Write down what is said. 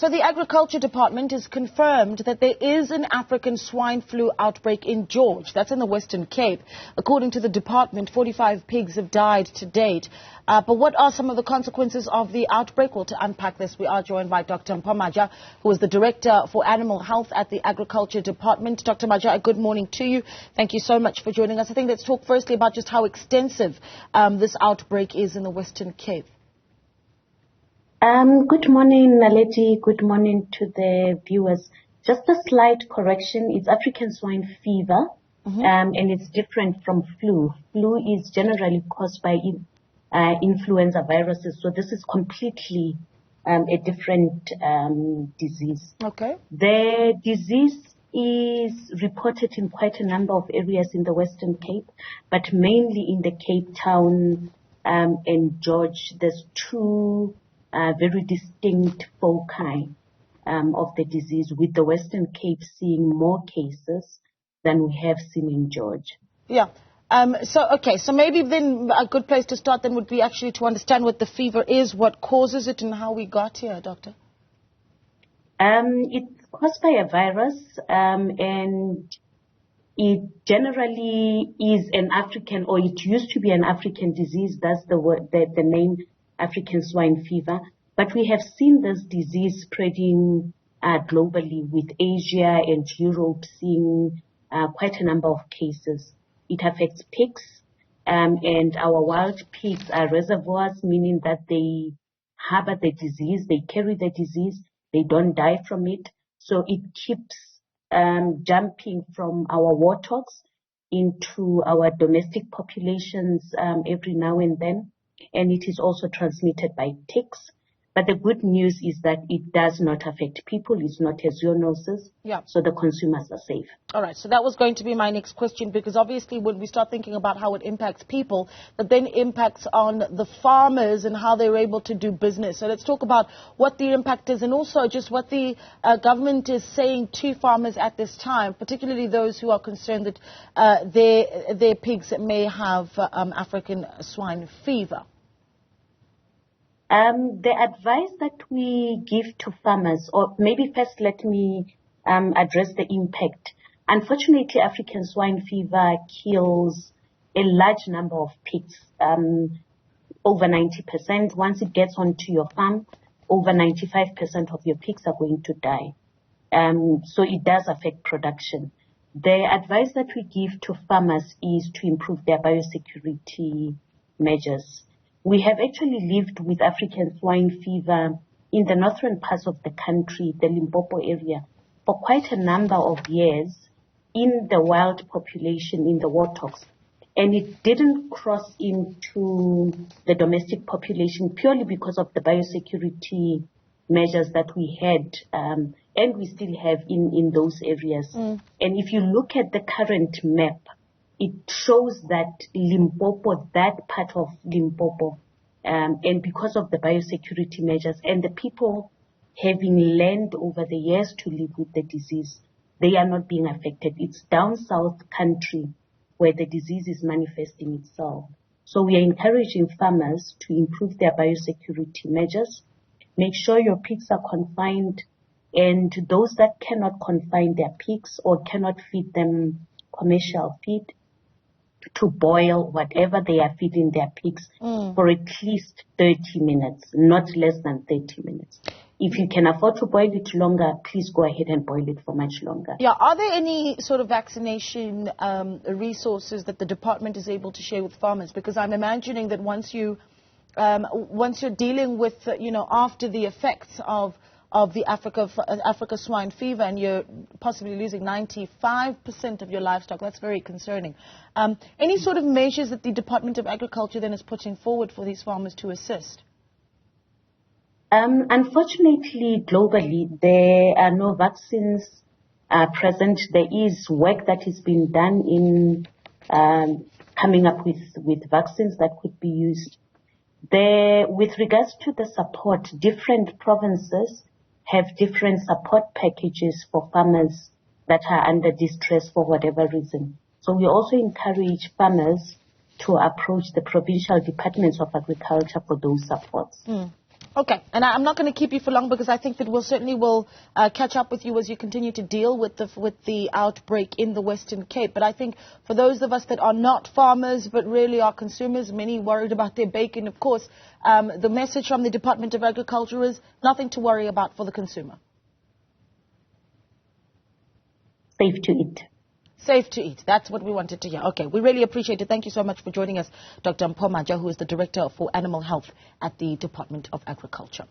So the Agriculture Department has confirmed that there is an African swine flu outbreak in George. That's in the Western Cape. According to the department, 45 pigs have died to date. But what are some of the consequences of the outbreak? Well, to unpack this, we are joined by Dr. Mpho Maja, who is the Director for Animal Health at the Agriculture Department. Dr. Maja, good morning to you. Thank you so much for joining us. I think let's talk firstly about just how extensive this outbreak is in the Western Cape. Good morning, Naledi. Good morning to the viewers. Just a slight correction. It's African swine fever, and it's different from flu. Flu is generally caused by influenza viruses, so this is completely a different disease. Okay. The disease is reported in quite a number of areas in the Western Cape, but mainly in the Cape Town and George. There's two very distinct foci of the disease, with the Western Cape seeing more cases than we have seen in George. Yeah. So maybe then a good place to start then would be actually to understand what the fever is, what causes it, and how we got here, Doctor. It's caused by a virus, and it generally is an African, or it used to be an African disease. That's the name, African swine fever. But we have seen this disease spreading globally, with Asia and Europe seeing quite a number of cases. It affects pigs, and our wild pigs are reservoirs, meaning that they harbor the disease, they carry the disease, they don't die from it. So it keeps jumping from our warthogs into our domestic populations every now and then. And it is also transmitted by ticks. But the good news is that it does not affect people. It's not a zoonosis. Yeah. So the consumers are safe. All right. So that was going to be my next question, because obviously when we start thinking about how it impacts people, that then impacts on the farmers and how they're able to do business. So let's talk about what the impact is, and also just what the government is saying to farmers at this time, particularly those who are concerned that their pigs may have African swine fever. The advice that we give to farmers, or maybe first let me address the impact. Unfortunately, African swine fever kills a large number of pigs, over 90%. Once it gets onto your farm, over 95% of your pigs are going to die. So it does affect production. The advice that we give to farmers is to improve their biosecurity measures. We have actually lived with African swine fever in the northern parts of the country, the Limpopo area, for quite a number of years in the wild population, in the warthogs. And it didn't cross into the domestic population purely because of the biosecurity measures that we had and we still have in those areas. And if you look at the current map, it shows that Limpopo, that part of Limpopo, and because of the biosecurity measures and the people having learned over the years to live with the disease, they are not being affected. It's down south country where the disease is manifesting itself. So we are encouraging farmers to improve their biosecurity measures, make sure your pigs are confined, and those that cannot confine their pigs or cannot feed them commercial feed, to boil whatever they are feeding their pigs for at least 30 minutes, not less than 30 minutes. If you can afford to boil it longer, please go ahead and boil it for much longer. Yeah. Are there any sort of vaccination resources that the department is able to share with farmers? Because I'm imagining that once you're dealing with, after the effects of the Africa swine fever, and you're possibly losing 95% of your livestock, that's very concerning. Any sort of measures that the Department of Agriculture then is putting forward for these farmers to assist? Unfortunately, globally, there are no vaccines present. There is work that is being done in coming up with vaccines that could be used. With regards to the support, different provinces have different support packages for farmers that are under distress for whatever reason. So we also encourage farmers to approach the provincial departments of agriculture for those supports. Okay, and I'm not going to keep you for long because I think that we'll certainly catch up with you as you continue to deal with the outbreak in the Western Cape. But I think for those of us that are not farmers but really are consumers, many worried about their bacon, of course, the message from the Department of Agriculture is nothing to worry about for the consumer. Safe to eat. Safe to eat. That's what we wanted to hear. Okay, we really appreciate it. Thank you so much for joining us, Dr. Mpho Maja, who is the Director for Animal Health at the Department of Agriculture.